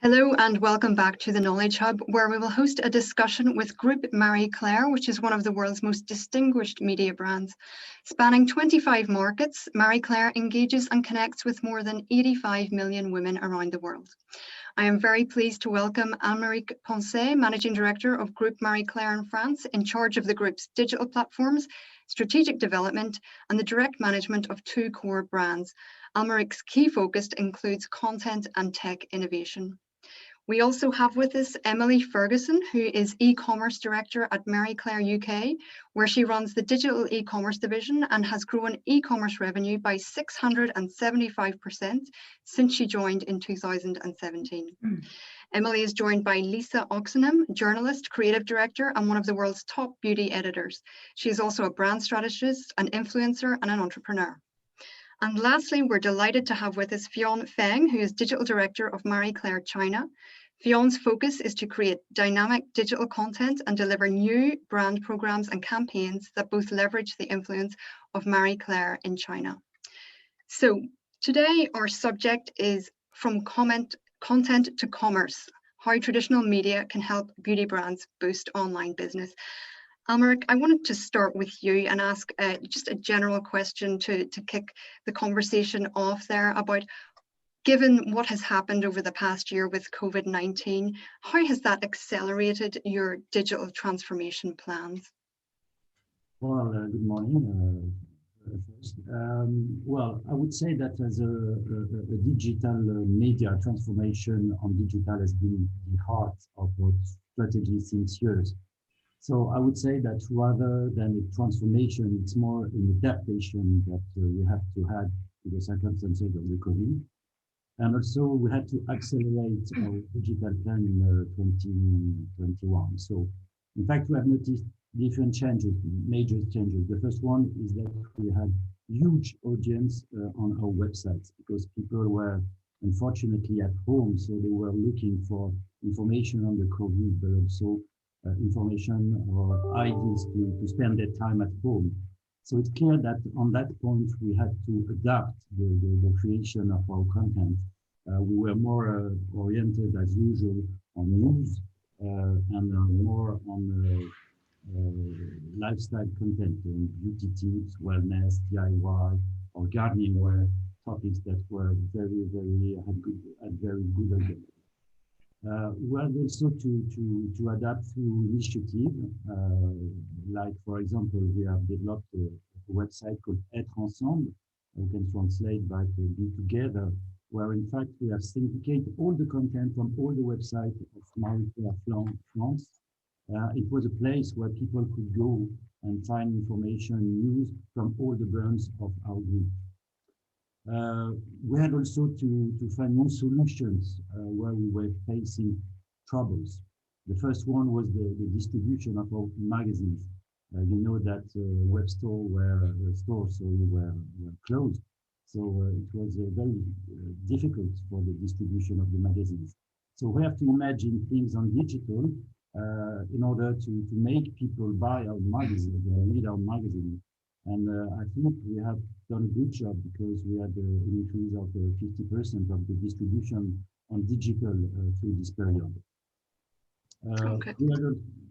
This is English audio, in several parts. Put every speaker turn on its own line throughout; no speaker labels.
Hello and welcome back to the Knowledge Hub, where we will host a discussion with Groupe Marie Claire, which is one of the world's most distinguished media brands. Spanning 25 markets, Marie Claire engages and connects with more than 85 million women around the world. I am very pleased to welcome Almaric, Poncet, Managing Director of Groupe Marie Claire in France, in charge of the group's digital platforms, strategic development, and the direct management of two core brands. Almaric's key focus includes content and tech innovation. We also have with us Emily Ferguson, who is e-commerce director at Marie Claire UK, where she runs the digital e-commerce division and has grown e-commerce revenue by 675% since she joined in 2017. Emily is joined by Lisa Oxenham, journalist, creative director, and one of the world's top beauty editors. She is also a brand strategist, an influencer, and an entrepreneur. And lastly, we're delighted to have with us Feng, who is Digital Director of Marie Claire China. Fionn's focus is to create dynamic digital content and deliver new brand programs and campaigns that both leverage the influence of Marie Claire in China. So today our subject is from content to commerce, how traditional media can help beauty brands boost online business. Almaric, I wanted to start with you and ask just a general question to kick the conversation off there about, given what has happened over the past year with COVID-19, how has that accelerated your digital transformation plans?
Well, good morning. First. Well, I would say that as a digital media transformation on digital has been the heart of our strategy since years. So I would say that rather than a transformation, it's more an adaptation that we have to have to the circumstances of the COVID. And also we had to accelerate our digital plan in 2021. So in fact, we have noticed different changes, major changes. The first one is that we had huge audience on our websites because people were unfortunately at home. So they were looking for information on the COVID, but also information or ideas to spend their time at home. So it's clear that on that point, we had to adapt the creation of our content. We were more oriented as usual on news and more on lifestyle content, beauty tips, wellness, DIY, or gardening were topics that were had very good audience. We had also to adapt through initiative, like for example, we have developed a website called Être Ensemble, we can translate by be together, where in fact we have syndicated all the content from all the websites of Marie Claire France. It was a place where people could go and find information, news from all the brands of our group. We had also to find new solutions where we were facing troubles. The first one was the distribution of our magazines. You know that web stores were closed. So it was very difficult for the distribution of the magazines. So we have to imagine things on digital in order to make people buy our magazine, read our magazine. And I think we have done a good job because we had an increase of 50% of the distribution on digital through this period.
Okay.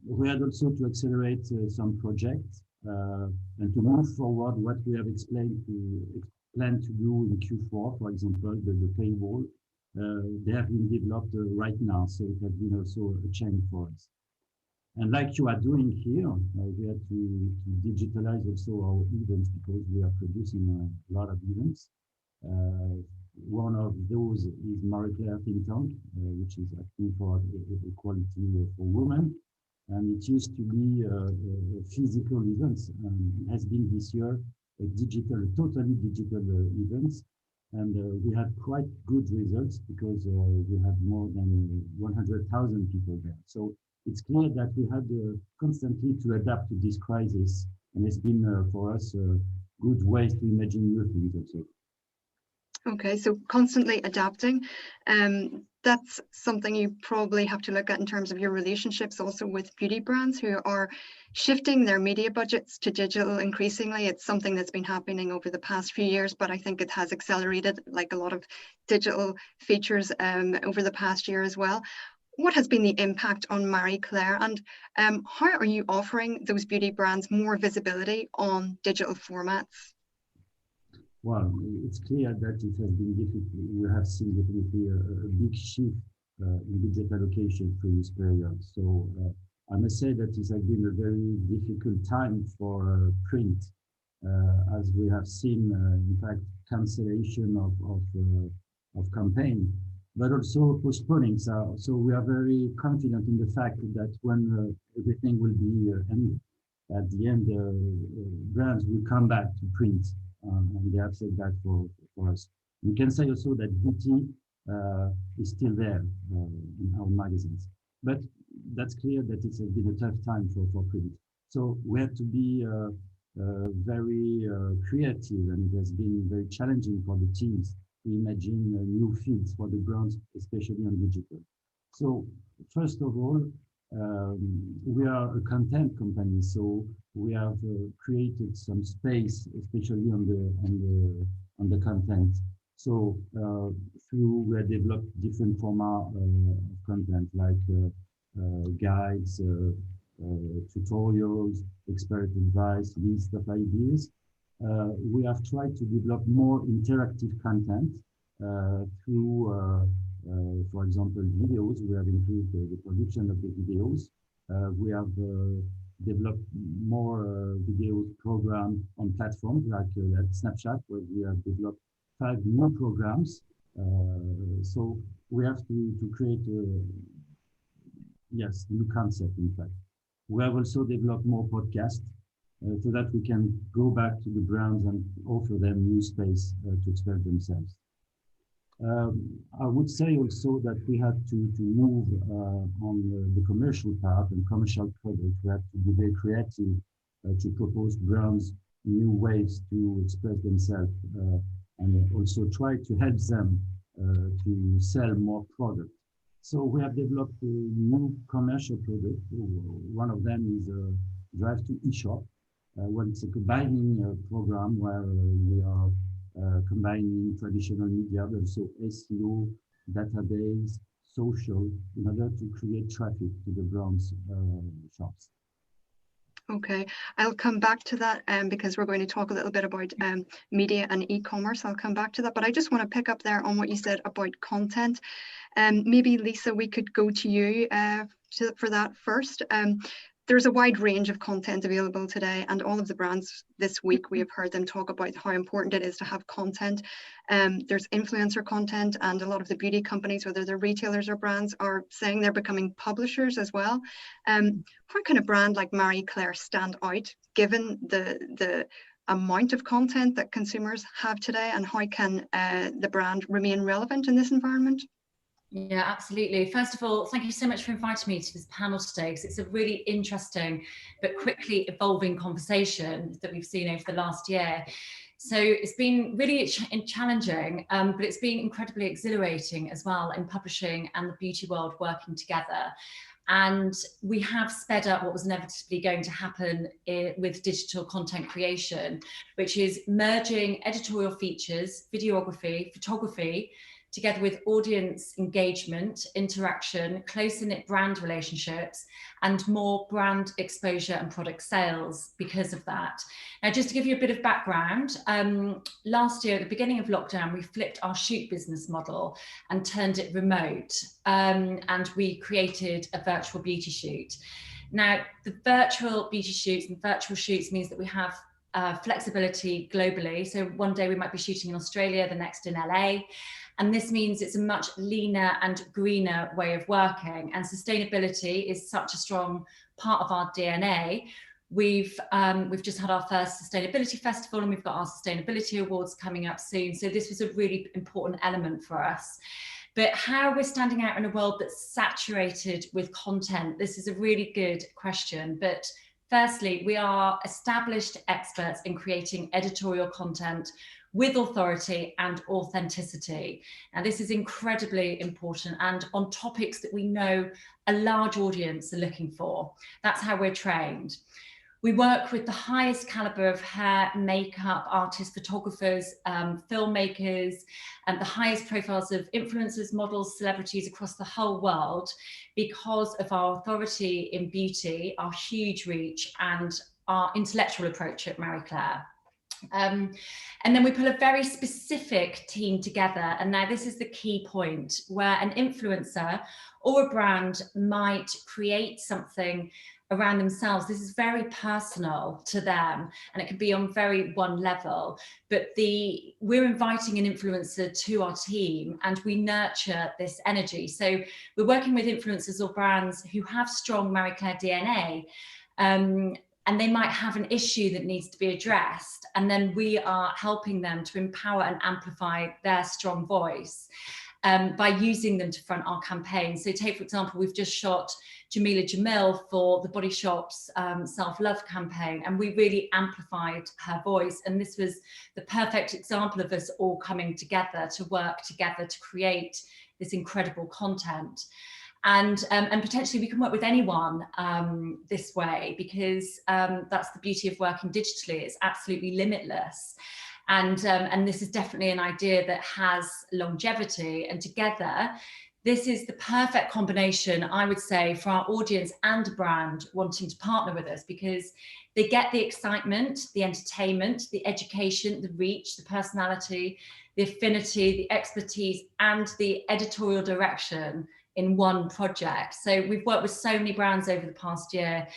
We had also to accelerate some projects and to move forward what we have planned to do in Q4, for example, the paywall. They have been developed right now, so it has been also a change for us. And like you are doing here, we had to digitalize also our events because we are producing a lot of events. One of those is Marie Claire Think Tank, which is acting for equality for women. And it used to be a physical events. It has been this year a totally digital events. And we had quite good results because we had more than 100,000 people there. So it's clear that we had constantly to adapt to this crisis, and it's been for us good ways to imagine new things also.
Okay, so constantly adapting. That's something you probably have to look at in terms of your relationships also with beauty brands who are shifting their media budgets to digital increasingly. It's something that's been happening over the past few years, but I think it has accelerated, like a lot of digital features over the past year as well. What has been the impact on Marie Claire, and how are you offering those beauty brands more visibility on digital formats?
Well, it's clear that it has been difficult. We have seen definitely a big shift in budget allocation through this period. So I must say that it has been a very difficult time for print, as we have seen, in fact, cancellation of campaign, but also postponing. So we are very confident in the fact that when everything will be ended, at the end, brands will come back to print. And they have said that for us. We can say also that beauty is still there in our magazines. But that's clear that it has been a tough time for print. So we have to be very creative, and it has been very challenging for the teams to imagine new fields for the brands, especially on digital. So first of all, we are a content company, so we have created some space, especially on the content. So we have developed different format of content like guides, tutorials, expert advice, these stuff like this. We have tried to develop more interactive content through, for example, videos. We have improved the production of the videos. We have developed more video program on platforms like at Snapchat, where we have developed 5 new programs. So we have to create new concept, in fact. We have also developed more podcasts so that we can go back to the brands and offer them new space to express themselves. I would say also that we had to move on the commercial part and commercial product. We have to be very creative to propose brands new ways to express themselves and also try to help them to sell more product. So we have developed a new commercial product. One of them is Drive to eShop. Well, it's a combining program where we are combining traditional media, but also SEO, database, social, in order to create traffic to the brands' shops.
Okay, I'll come back to that because we're going to talk a little bit about media and e-commerce. I'll come back to that, but I just want to pick up there on what you said about content. Maybe Lisa, we could go to you for that first. There's a wide range of content available today, and all of the brands this week, we have heard them talk about how important it is to have content. There's influencer content, and a lot of the beauty companies, whether they're retailers or brands, are saying they're becoming publishers as well. How can a brand like Marie Claire stand out given the amount of content that consumers have today, and how can the brand remain relevant in this environment?
Yeah, absolutely. First of all, thank you so much for inviting me to this panel today, because it's a really interesting but quickly evolving conversation that we've seen over the last year. So it's been really challenging, but it's been incredibly exhilarating as well in publishing and the beauty world working together. And we have sped up what was inevitably going to happen with digital content creation, which is merging editorial features, videography, photography, together with audience engagement, interaction, closer-knit brand relationships, and more brand exposure and product sales because of that. Now, just to give you a bit of background, last year at the beginning of lockdown, we flipped our shoot business model and turned it remote, and we created a virtual beauty shoot. Now, the virtual beauty shoots and virtual shoots means that we have flexibility globally. So one day we might be shooting in Australia, the next in LA. And this means it's a much leaner and greener way of working. And sustainability is such a strong part of our DNA. We've just had our first sustainability festival, and we've got our sustainability awards coming up soon. So this was a really important element for us. But how we're standing out in a world that's saturated with content, this is a really good question. But firstly, we are established experts in creating editorial content with authority and authenticity. Now, this is incredibly important and on topics that we know a large audience are looking for. That's how we're trained. We work with the highest caliber of hair, makeup artists, photographers, filmmakers, and the highest profiles of influencers, models, celebrities across the whole world because of our authority in beauty, our huge reach, and our intellectual approach at Marie Claire. And then we pull a very specific team together. And now this is the key point, where an influencer or a brand might create something around themselves. This is very personal to them, and it can be on very one level, but we're inviting an influencer to our team and we nurture this energy. So we're working with influencers or brands who have strong Marie Claire DNA, and they might have an issue that needs to be addressed, and then we are helping them to empower and amplify their strong voice by using them to front our campaign. So take, for example, we've just shot Jamila Jamil for the Body Shop's self-love campaign, and we really amplified her voice. And this was the perfect example of us all coming together to work together to create this incredible content. And potentially we can work with anyone this way, because that's the beauty of working digitally. It's absolutely limitless. And this is definitely an idea that has longevity, and together, this is the perfect combination, I would say, for our audience and brand wanting to partner with us, because they get the excitement, the entertainment, the education, the reach, the personality, the affinity, the expertise, and the editorial direction in one project. So we've worked with so many brands over the past year.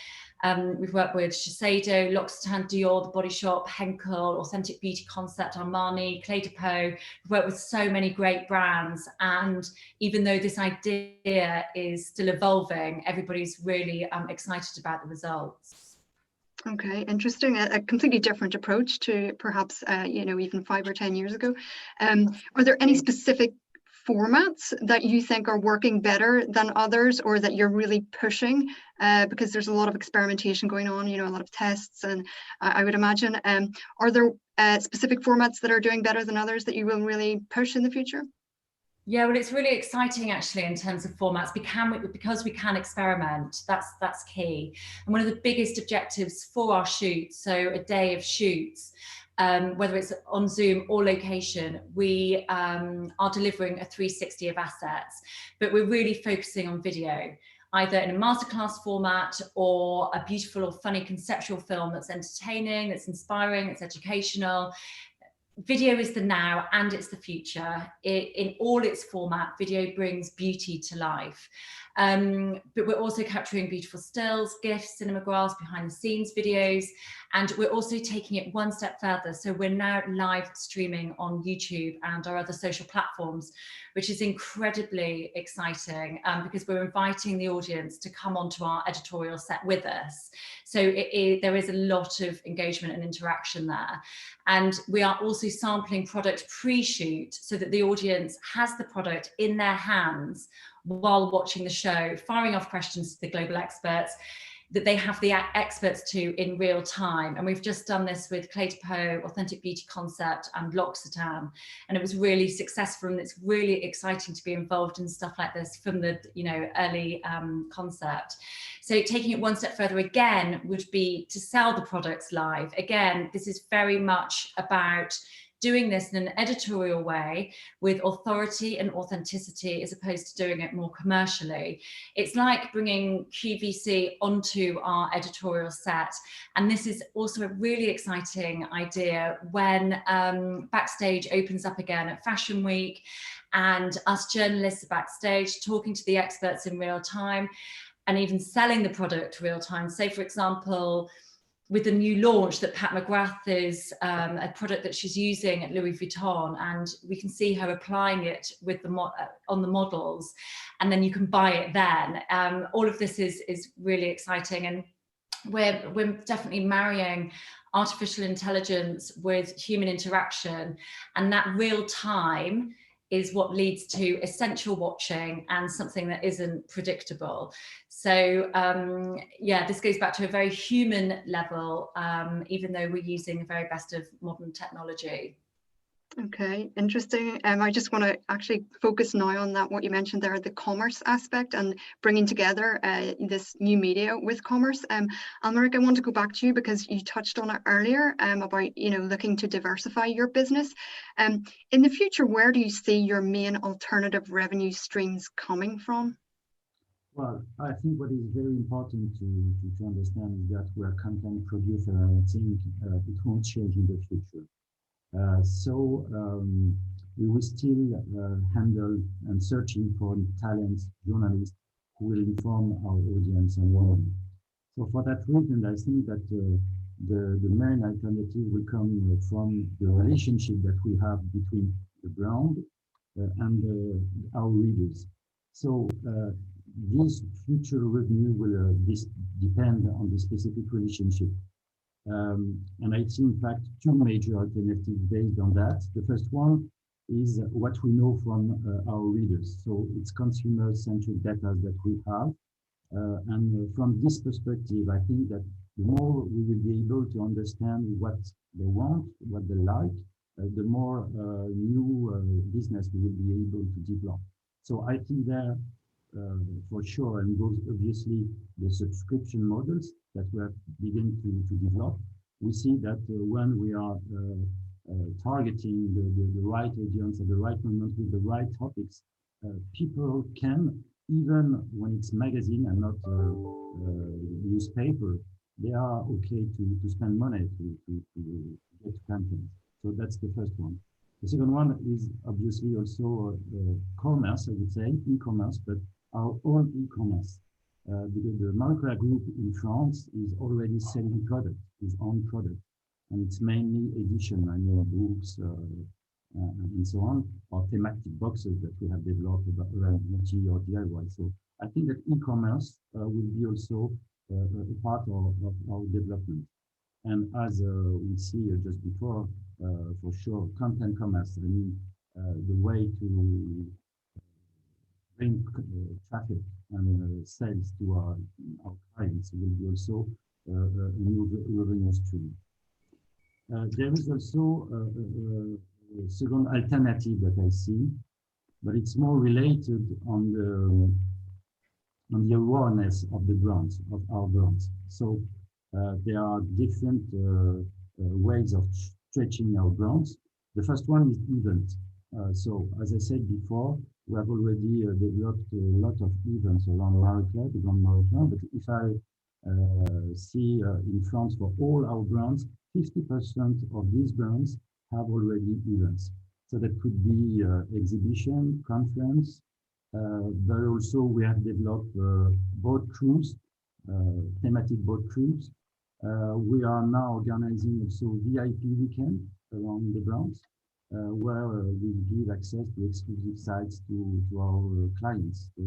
We've worked with Shiseido, L'Occitane, Dior, The Body Shop, Henkel, Authentic Beauty Concept, Armani, Clé de Peau. We've worked with so many great brands. And even though this idea is still evolving, everybody's really excited about the results.
Okay, interesting. A completely different approach to perhaps, even 5 or 10 years ago. Are there any specific formats that you think are working better than others, or that you're really pushing, because there's a lot of experimentation going on, a lot of tests, and I would imagine, are there specific formats that are doing better than others that you will really push in the future?
Yeah, well, it's really exciting actually in terms of formats, because we can experiment. That's key. And one of the biggest objectives for our shoots, so a day of shoots, whether it's on Zoom or location, we are delivering a 360 of assets, but we're really focusing on video, either in a masterclass format or a beautiful or funny conceptual film that's entertaining, that's inspiring, it's educational. Video is the now and it's the future. In all its format, video brings beauty to life. But we're also capturing beautiful stills, GIFs, cinemagraphs, behind the scenes videos, and we're also taking it one step further. So we're now live streaming on YouTube and our other social platforms, which is incredibly exciting, because we're inviting the audience to come onto our editorial set with us. So there is a lot of engagement and interaction there. And we are also sampling product pre-shoot so that the audience has the product in their hands while watching the show, firing off questions to the global experts that they have the experts to in real time. And we've just done this with Clé de Peau, Authentic Beauty Concept, and L'Occitane, and it was really successful, and it's really exciting to be involved in stuff like this from the early concept. So taking it one step further again would be to sell the products live. Again, this is very much about doing this in an editorial way with authority and authenticity, as opposed to doing it more commercially. It's like bringing QVC onto our editorial set. And this is also a really exciting idea when Backstage opens up again at Fashion Week, and us journalists are backstage talking to the experts in real time, and even selling the product real time. Say, for example, with the new launch that Pat McGrath is a product that she's using at Louis Vuitton, and we can see her applying it with on the models, and then you can buy it then. All of this is really exciting, and we're definitely marrying artificial intelligence with human interaction, and that real time is what leads to essential watching and something that isn't predictable. So yeah, this goes back to a very human level, even though we're using the very best of modern technology.
Okay, interesting. I just want to actually focus now on that, what you mentioned there, the commerce aspect and bringing together this new media with commerce. Almaric, I want to go back to you because you touched on it earlier about, looking to diversify your business. In the future, where do you see your main alternative revenue streams coming from?
Well, I think what is very important to understand is that we're a content producer, and I think it won't change in the future. We will still handle and searching for talents, journalists who will inform our audience and world. So for that reason, I think that the main alternative will come from the relationship that we have between the brand and our readers. So this future revenue will depend on the specific relationship. And I see, in fact, two major alternatives based on that. The first one is what we know from our readers. So it's consumer-centric data that we have. And from this perspective, I think that the more we will be able to understand what they want, what they like, the more new business we will be able to develop. So I think there, for sure, and those obviously the subscription models that we are beginning to develop, we see that when we are targeting the right audience at the right moment with the right topics, people can, even when it's magazine and not newspaper, they are okay to spend money to get content. So that's the first one. The second one is obviously also commerce, I would say, e-commerce, but our own e-commerce. Because the Molecular Group in France is already selling product, its own product, and it's mainly edition, books and so on, or thematic boxes that we have developed around multi or DIY. So I think that e-commerce will be also a part of our development. And as we see just before, for sure, content commerce, the way to bring traffic and sales to our clients will be also a new revenue stream. There is also a second alternative that I see, but it's more related on the awareness of the brands, of our brands. So there are different ways of stretching our brands. The first one is event. So as I said before, we have already developed a lot of events around Marie-Claire, but if I see in France for all our brands, 50% of these brands have already events. So that could be exhibition, conference, but also we have developed boat cruise, thematic boat cruise. We are now organizing also VIP weekend around the brands, where we give access to exclusive sites to our clients. So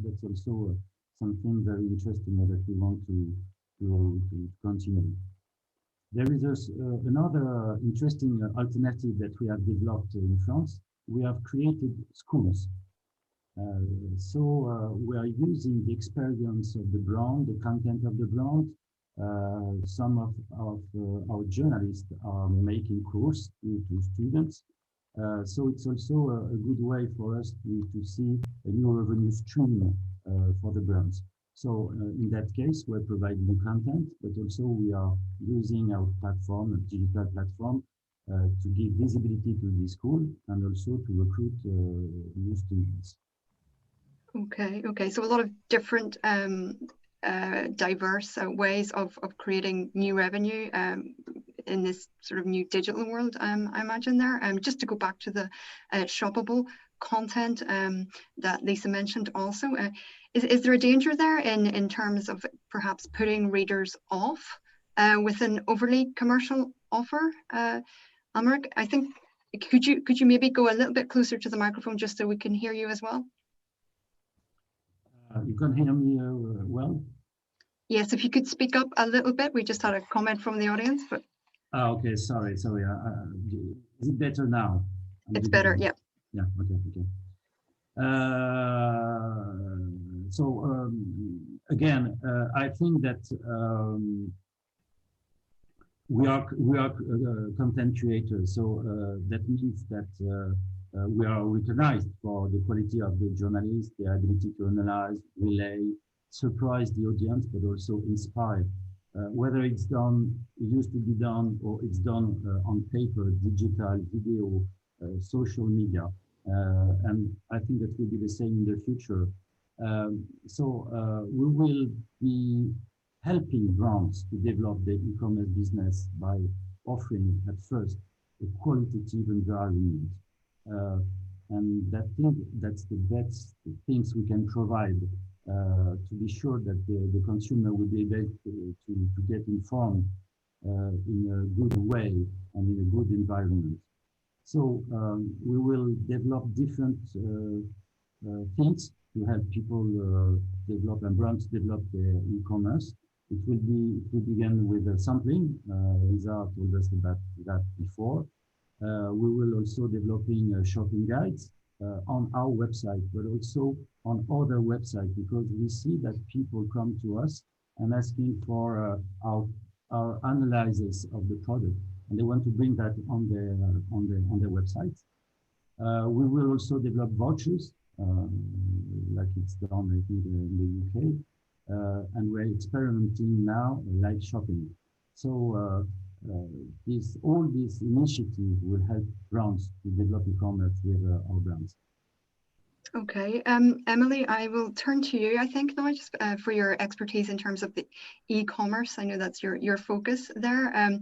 that's also something very interesting that we want to continue. There is another interesting alternative that we have developed in France. We have created schools. We are using the experience of the brand, the content of the brand. Some of our journalists are making course to students. So it's also a good way for us to see a new revenue stream for the brands. So in that case, we're providing content, but also we are using our platform, a digital platform, to give visibility to the school and also to recruit new students.
Okay. So a lot of different diverse ways of creating new revenue in this sort of new digital world, I imagine there. Just to go back to the shoppable content that Lisa mentioned also, is there a danger there in terms of perhaps putting readers off with an overly commercial offer? Almaric, I think, could you maybe go a little bit closer to the microphone just so we can hear you as well?
You can hear me well?
Yes, if you could speak up a little bit. We just had a comment from the audience, but.
Oh, okay, sorry. Is it better now?
It's better, yeah.
Yeah, okay. Again, I think that we are content creators, so that means that we are recognized for the quality of the journalist, their ability to analyze, relay, surprise the audience, but also inspire. Whether it's done, it used to be done, or it's done on paper, digital, video, social media, and I think that will be the same in the future. We will be helping brands to develop their e-commerce business by offering at first a qualitative environment. And that's the best things we can provide to be sure that the consumer will be able to get informed in a good way and in a good environment. So we will develop different things to help people develop and brands develop their e-commerce. It will begin with sampling. Lisa told us about that before. We will also developing shopping guides on our website, but also on other websites, because we see that people come to us and asking for our analysis of the product, and they want to bring that on their website. We will also develop vouchers, like it's done, I think, in the UK, and we're experimenting now live shopping. So all these initiatives will help brands to develop e-commerce with our brands.
Okay, Emily, I will turn to you, I think, now, just for your expertise in terms of the e-commerce. I know that's your focus there.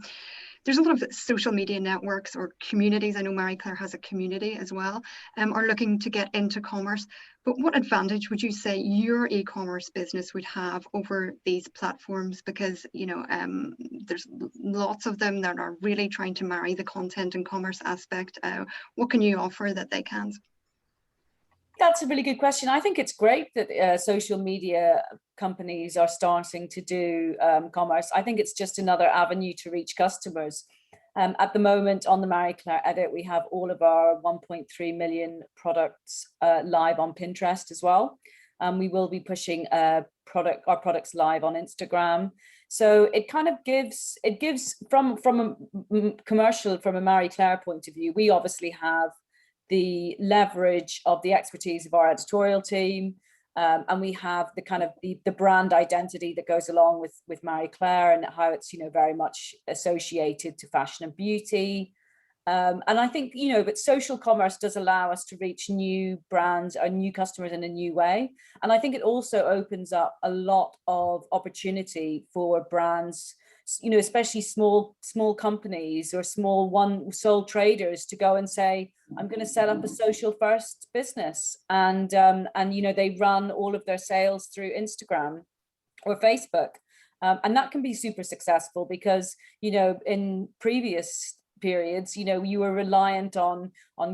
There's a lot of social media networks or communities. I know Marie Claire has a community as well, are looking to get into commerce. But what advantage would you say your e-commerce business would have over these platforms? Because, you know, there's lots of them that are really trying to marry the content and commerce aspect. What can you offer that they can't?
That's a really good question. I think it's great that social media companies are starting to do commerce. I think it's just another avenue to reach customers. At the moment on the Marie Claire Edit, we have all of our 1.3 million products live on Pinterest as well. We will be pushing our products live on Instagram. So it kind of gives from a commercial, from a Marie Claire point of view, we obviously have the leverage of the expertise of our editorial team, and we have the kind of the brand identity that goes along with Marie Claire, and how it's, you know, very much associated to fashion and beauty. And I think, you know, but social commerce does allow us to reach new brands or new customers in a new way. And I think it also opens up a lot of opportunity for brands, you know, especially small companies or small sole traders, to go and say, I'm going to set up a social first business, and you know, they run all of their sales through Instagram or Facebook, and that can be super successful, because, you know, in previous periods, you know, you were reliant on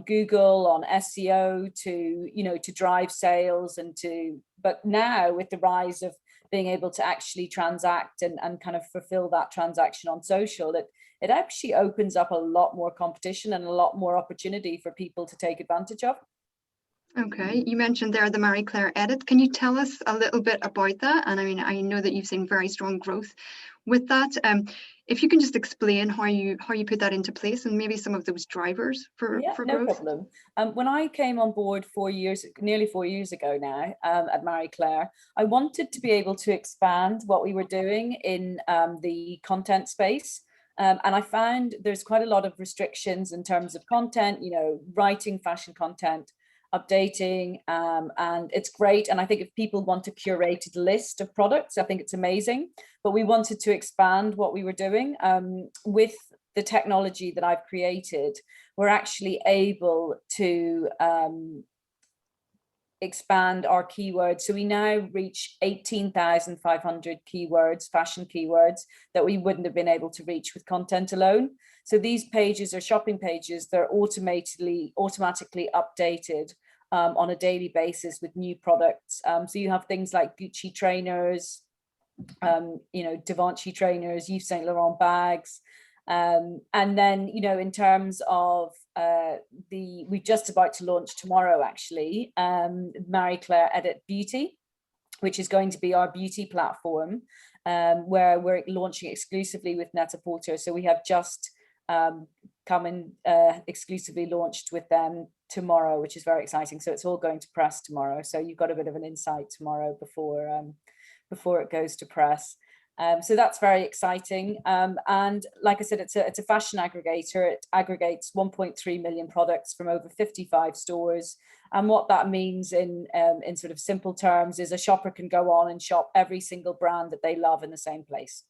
Google, on SEO to, you know, to drive sales but now with the rise of being able to actually transact and kind of fulfill that transaction on social, it actually opens up a lot more competition and a lot more opportunity for people to take advantage of.
Okay, you mentioned there the Marie Claire Edit. Can you tell us a little bit about that? And I mean, I know that you've seen very strong growth with that. If you can just explain how you put that into place, and maybe some of those drivers for growth.
No problem. When I came on board nearly 4 years ago now, at Marie Claire, I wanted to be able to expand what we were doing in the content space. And I found there's quite a lot of restrictions in terms of content, you know, writing fashion content, updating, and it's great. And I think if people want a curated list of products, I think it's amazing. But we wanted to expand what we were doing. With the technology that I've created, we're actually able to expand our keywords. So we now reach 18,500 keywords, fashion keywords, that we wouldn't have been able to reach with content alone. So these pages are shopping pages. They're automatically updated on a daily basis with new products. So you have things like Gucci trainers, you know, Givenchy trainers, Yves Saint Laurent bags. And then, you know, in terms of we're just about to launch tomorrow, actually, Marie Claire Edit Beauty, which is going to be our beauty platform. where we're launching exclusively with Net-a-Porter. So we have just exclusively launched with them tomorrow, which is very exciting. So it's all going to press tomorrow. So you've got a bit of an insight tomorrow before it goes to press. So that's very exciting. And like I said, it's a fashion aggregator. It aggregates 1.3 million products from over 55 stores. And what that means in sort of simple terms is a shopper can go on and shop every single brand that they love in the same place.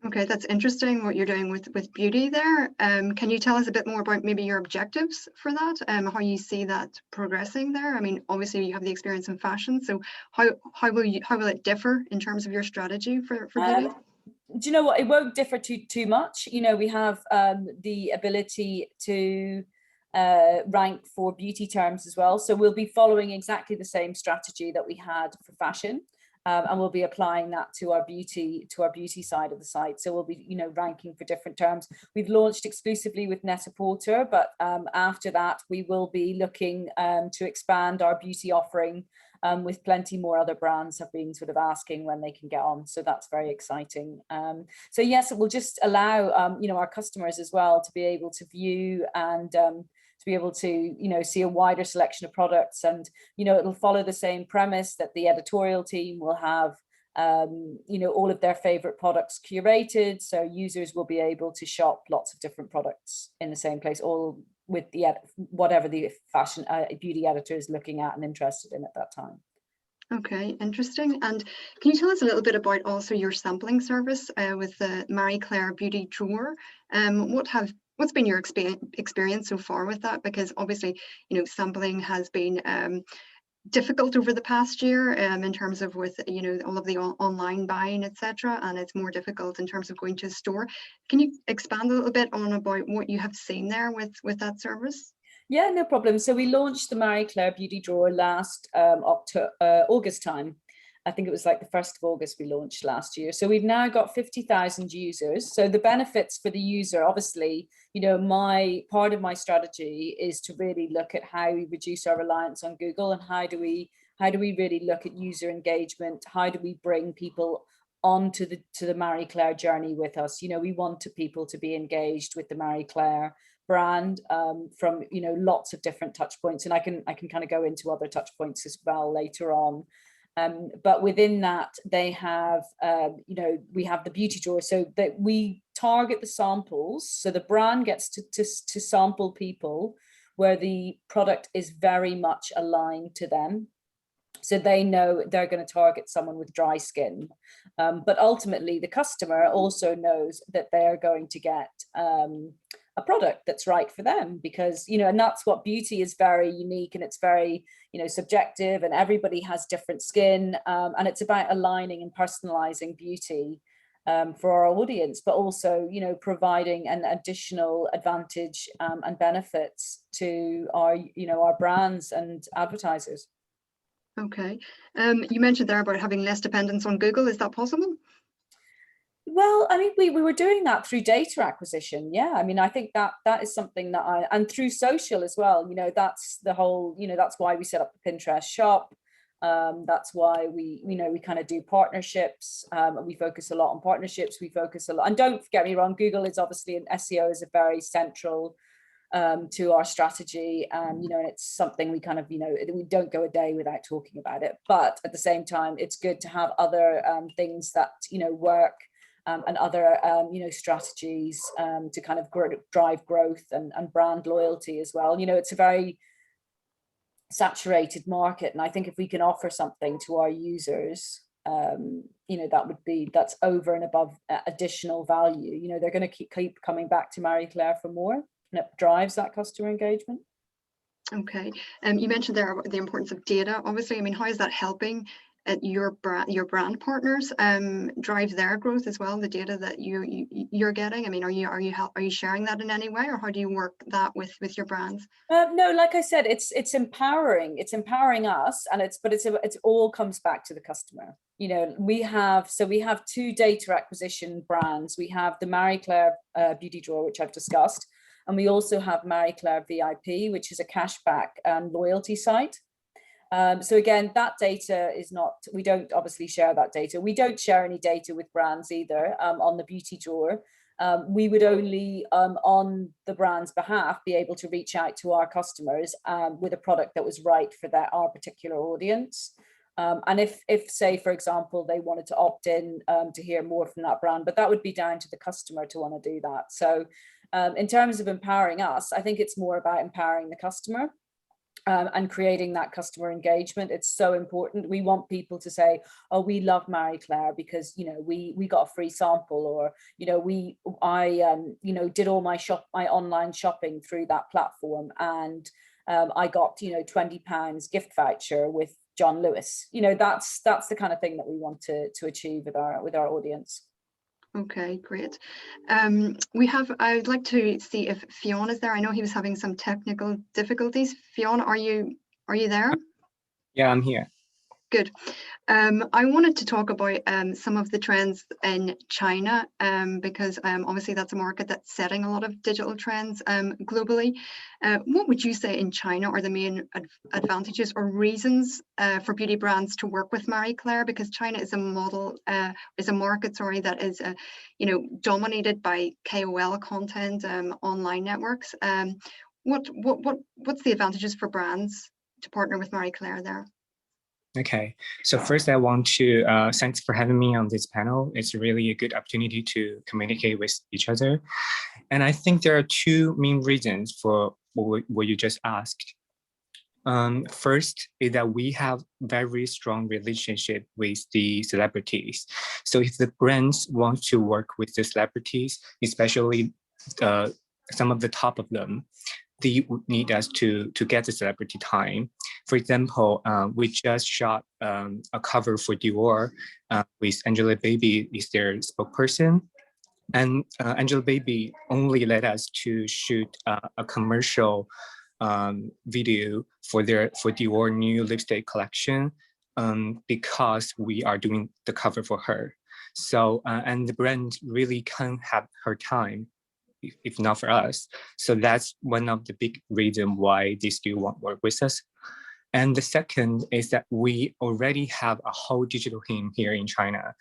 Okay, that's interesting what you're doing with beauty there. Can you tell us a bit more about maybe your objectives for that, how you see that progressing there? I mean, obviously you have the experience in fashion, so how will it differ in terms of your strategy for beauty?
Do you know what? It won't differ too much. You know, we have the ability to rank for beauty terms as well. So we'll be following exactly the same strategy that we had for fashion. And we'll be applying that to our beauty side of the site. So we'll be, you know, ranking for different terms. We've launched exclusively with Net-a-Porter, but after that, we will be looking to expand our beauty offering with plenty more other brands have been sort of asking when they can get on. So that's very exciting. So yes, it will just allow, you know, our customers as well to be able to view and to be able to, you know, see a wider selection of products. And, you know, it'll follow the same premise that the editorial team will have, you know, all of their favorite products curated. So users will be able to shop lots of different products in the same place, all with the whatever the fashion beauty editor is looking at and interested in at that time.
Okay, interesting. And can you tell us a little bit about also your sampling service with the Marie Claire Beauty Drawer? What's been your experience so far with that? Because obviously, you know, sampling has been difficult over the past year in terms of with, you know, all of the online buying, etc. And it's more difficult in terms of going to a store. Can you expand a little bit on about what you have seen there with that service?
Yeah, no problem. So we launched the Marie Claire Beauty Drawer last August time. I think it was like the 1st of August we launched last year. So we've now got 50,000 users. So the benefits for the user, obviously, you know, part of my strategy is to really look at how we reduce our reliance on Google and how do we really look at user engagement? How do we bring people onto the Marie Claire journey with us? You know, we want people to be engaged with the Marie Claire brand from, you know, lots of different touch points. And I can kind of go into other touch points as well later on. But within that, they have, you know, we have the beauty drawer so that we target the samples. So the brand gets to sample people where the product is very much aligned to them. So they know they're going to target someone with dry skin. But ultimately, the customer also knows that they're going to get a product that's right for them, because, you know, and that's what beauty is, very unique and it's very, you know, subjective, and everybody has different skin, and it's about aligning and personalizing beauty for our audience, but also, you know, providing an additional advantage and benefits to our, you know, our brands and advertisers.
Okay. You mentioned there about having less dependence on Google. Is that possible?
Well, I mean, we were doing that through data acquisition. Yeah, I mean, I think that is something that and through social as well, you know, that's the whole, you know, that's why we set up the Pinterest shop. That's why we, you know, we kind of do partnerships. We focus a lot on partnerships. We focus a lot, and don't get me wrong, Google is obviously, and SEO is a very central to our strategy. You know, and it's something we kind of, you know, we don't go a day without talking about it. But at the same time, it's good to have other things that, you know, work. And other, you know, strategies to kind of drive growth and brand loyalty as well. You know, it's a very saturated market, and I think if we can offer something to our users, you know, that's over and above additional value. You know, they're going to keep coming back to Marie Claire for more, and it drives that customer engagement. Okay.
You mentioned there about the importance of data. Obviously, I mean, how is that helping your brand partners drive their growth as well? The data that you're getting. I mean, are you sharing that in any way, or how do you work that with your brands?
No, like I said, it's empowering. It's empowering us, and it's all comes back to the customer. You know, we have 2 data acquisition brands. We have the Marie Claire Beauty Drawer, which I've discussed, and we also have Marie Claire VIP, which is a cashback and loyalty site. So again, that data is not, we don't obviously share that data. We don't share any data with brands either on the beauty drawer. We would only on the brand's behalf be able to reach out to our customers with a product that was right for our particular audience. And if say, for example, they wanted to opt in to hear more from that brand, but that would be down to the customer to want to do that. So in terms of empowering us, I think it's more about empowering the customer. And creating that customer engagement. It's so important. We want people to say, oh, we love Marie Claire because, you know, we got a free sample, or, you know, I did all my online shopping through that platform, and I got, you know, £20 gift voucher with John Lewis. You know, that's the kind of thing that we want to achieve with our audience.
Okay, great. I'd like to see if Fionn is there. I know he was having some technical difficulties. Fionn, are you there?
Yeah, I'm here.
Good. I wanted to talk about some of the trends in China, because obviously that's a market that's setting a lot of digital trends globally. What would you say in China are the main advantages or reasons for beauty brands to work with Marie Claire? Because China is a market, that is, dominated by KOL content, online networks. What's the advantages for brands to partner with Marie Claire there?
Okay, so first I want to thanks for having me on this panel. It's really a good opportunity to communicate with each other. And I think there are two main reasons for what you just asked. First is that we have very strong relationship with the celebrities. So if the brands want to work with the celebrities, especially some of the top of them, they would need us to get the celebrity time. For example, we just shot a cover for Dior with Angela Baby is their spokesperson. And Angela Baby only let us to shoot a commercial video for Dior new lipstick collection because we are doing the cover for her. So, and the brand really can't have her time if not for us. So that's one of the big reasons why they still want to work with us. And the second is that we already have a whole digital team here in China.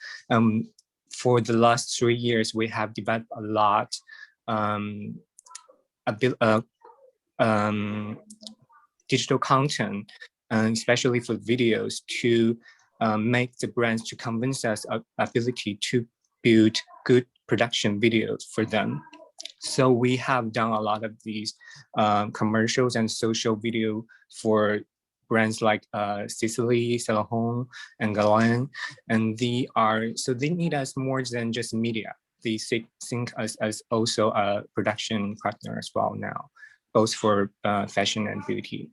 For the last 3 years, we have developed a lot, digital content, especially for videos, to make the brands to convince us of ability to build good production videos for them. So we have done a lot of these commercials and social video for brands like Sicily, Saint Laurent, and Galan, and they need us more than just media. They think us as also a production partner as well now, both for fashion and beauty.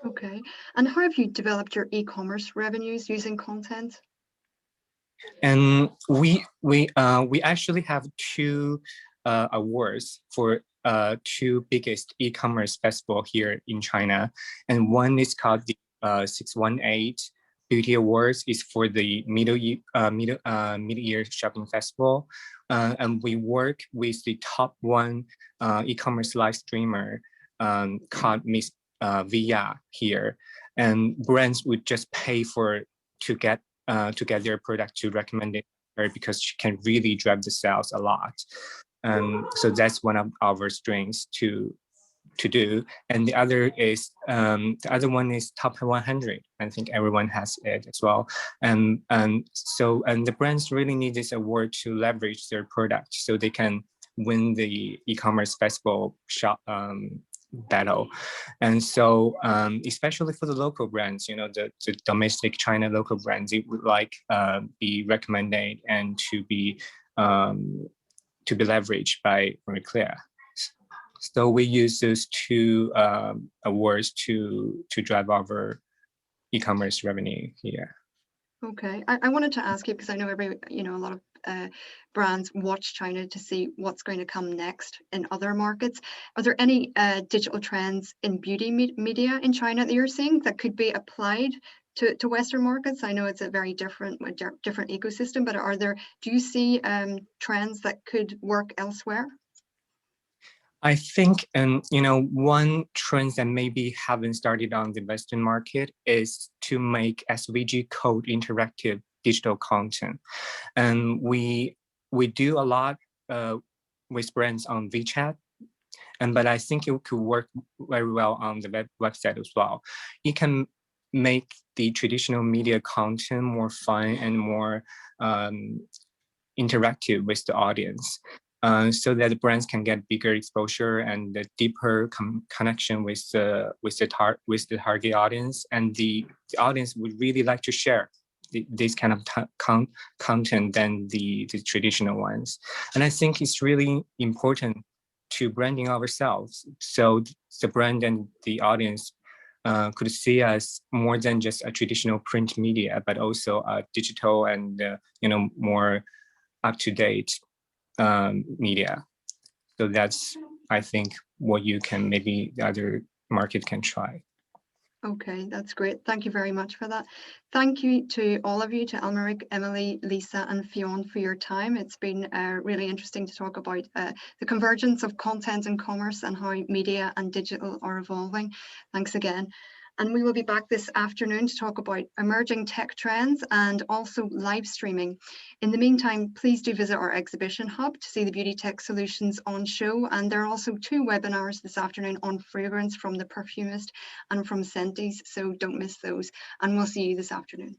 Okay, and how have you developed your e-commerce revenues using content?
And we actually have two awards for two biggest e-commerce festival here in China, and one is called the 618 Beauty Awards. Is for the mid-year shopping festival, and we work with the top one e-commerce live streamer called Miss Via here, and brands would just pay to get their product to recommend it her because she can really drive the sales a lot. So that's one of our strengths to do. And the other one is top 100. I think everyone has it as well. And the brands really need this award to leverage their product so they can win the e-commerce festival shop battle. And so especially for the local brands, the domestic China local brands, it would like be recommended and to be leveraged by Marie Claire. So we use those two awards to drive our e-commerce revenue here.
Okay, I wanted to ask you, because I know a lot of brands watch China to see what's going to come next in other markets. Are there any digital trends in beauty media in China that you're seeing that could be applied to Western markets? I know it's a very different ecosystem, but do you see trends that could work elsewhere?
I think, one trend that maybe haven't started on the Western market is to make SVG code interactive digital content. And we do a lot with brands on WeChat, but I think it could work very well on the website as well. It can make the traditional media content more fun and more interactive with the audience, so that the brands can get bigger exposure and a deeper connection with the target audience, and the audience would really like to share this kind of content than the traditional ones. And I think it's really important to branding ourselves, so the brand and the audience could see us more than just a traditional print media, but also a digital and more up-to-date media. So that's, I think, what you can, maybe the other market can try.
Okay, that's great. Thank you very much for that. Thank you to all of you, to Almaric, Emily, Lisa and Fionn for your time. It's been really interesting to talk about the convergence of content and commerce and how media and digital are evolving. Thanks again. And we will be back this afternoon to talk about emerging tech trends and also live streaming. In the meantime, please do visit our exhibition hub to see the beauty tech solutions on show. And there are also 2 webinars this afternoon on fragrance from The Perfumist and from Sentis, so don't miss those. And we'll see you this afternoon.